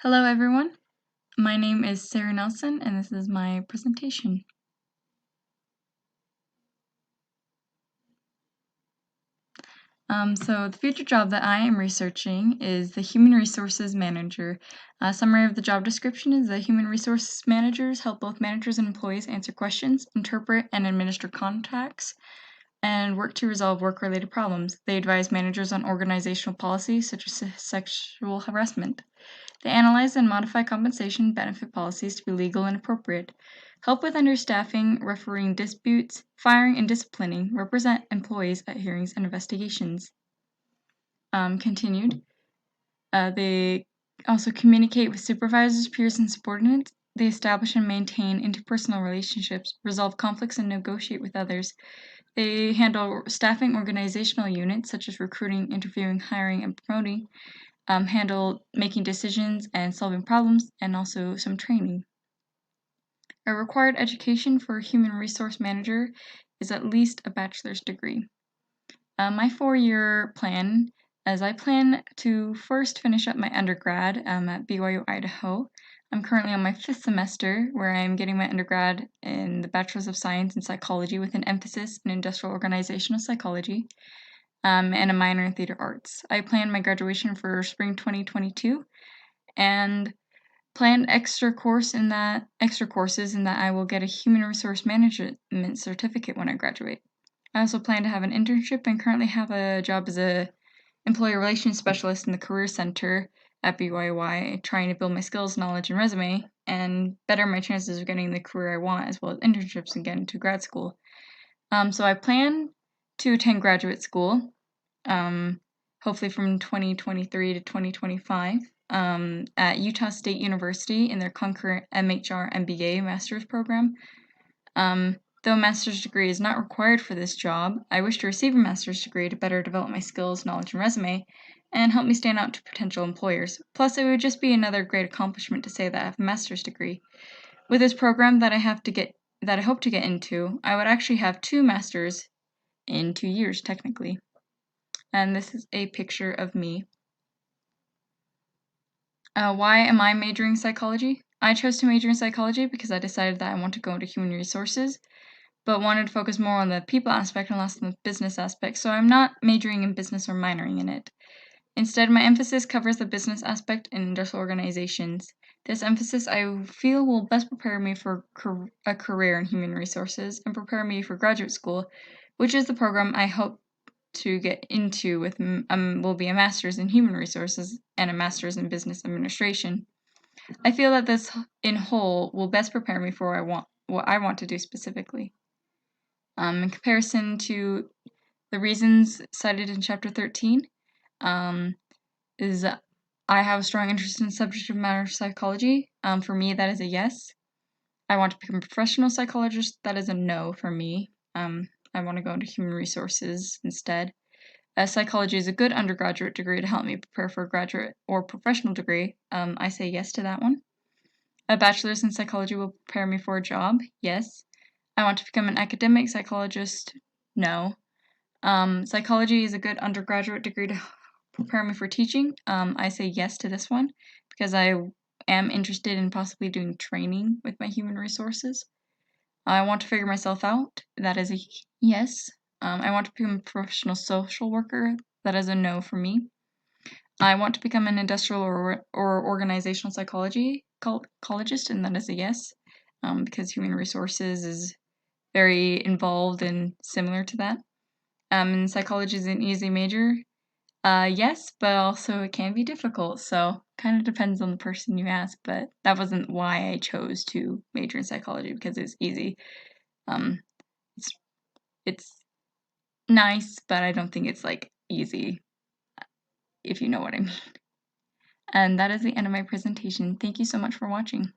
Hello everyone, my name is Sarah Nelson and this is my presentation. So the future job that I am researching is the Human Resources Manager. A summary of the job description is that Human Resources Managers help both managers and employees answer questions, interpret and administer contacts, and work to resolve work-related problems. They advise managers on organizational policies such as sexual harassment. They analyze and modify compensation and benefit policies to be legal and appropriate, help with understaffing, refereeing disputes, firing and disciplining, represent employees at hearings and investigations. Continued. They also communicate with supervisors, peers, and subordinates. They establish and maintain interpersonal relationships, resolve conflicts, and negotiate with others. They handle staffing organizational units such as recruiting, interviewing, hiring, and promoting. Handle making decisions and solving problems, and also some training. A required education for a human resource manager is at least a bachelor's degree. My 4-year plan, as I plan to first finish up my undergrad at BYU, Idaho. I'm currently on my 5th semester where I'm getting my undergrad in the Bachelor's of Science in Psychology with an emphasis in industrial organizational psychology. And a minor in theater arts. I plan my graduation for spring 2022 and plan extra courses in that I will get a human resource management certificate when I graduate. I also plan to have an internship and currently have a job as a employee relations specialist in the Career Center at BYU, trying to build my skills, knowledge, and resume and better my chances of getting the career I want, as well as internships and getting to grad school. So I plan to attend graduate school, hopefully from 2023 to 2025, at Utah State University in their concurrent MHR MBA master's program. Though a master's degree is not required for this job, I wish to receive a master's degree to better develop my skills, knowledge, and resume, and help me stand out to potential employers. Plus, it would just be another great accomplishment to say that I have a master's degree. With this program that I hope to get into, I would actually have 2 masters in 2 years, technically. And this is a picture of me. Why am I majoring in psychology? I chose to major in psychology because I decided that I want to go into human resources, but wanted to focus more on the people aspect and less on the business aspect, so I'm not majoring in business or minoring in it. Instead, my emphasis covers the business aspect in industrial organizations. This emphasis, I feel, will best prepare me for a career in human resources and prepare me for graduate school, which is the program I hope to get into with will be a master's in human resources and a master's in business administration. I feel that this in whole will best prepare me for what I want to do specifically. In comparison to the reasons cited in chapter 13, is I have a strong interest in subject matter psychology. For me, that is a yes. I want to become a professional psychologist. That is a no for me. I want to go into human resources instead. Psychology is a good undergraduate degree to help me prepare for a graduate or professional degree. I say yes to that one. A bachelor's in psychology will prepare me for a job. Yes. I want to become an academic psychologist. No. Psychology is a good undergraduate degree to prepare me for teaching. I say yes to this one because I am interested in possibly doing training with my human resources. I want to figure myself out. That is a yes. I want to become a professional social worker. That is a no for me. I want to become an industrial or organizational psychologist, and that is a yes, because human resources is very involved and similar to that. And psychology is an easy major. Yes, but also it can be difficult, so kind of depends on the person you ask, but that wasn't why I chose to major in psychology, because it's easy. It's nice, but I don't think it's like easy, if you know what I mean. And that is the end of my presentation. Thank you so much for watching.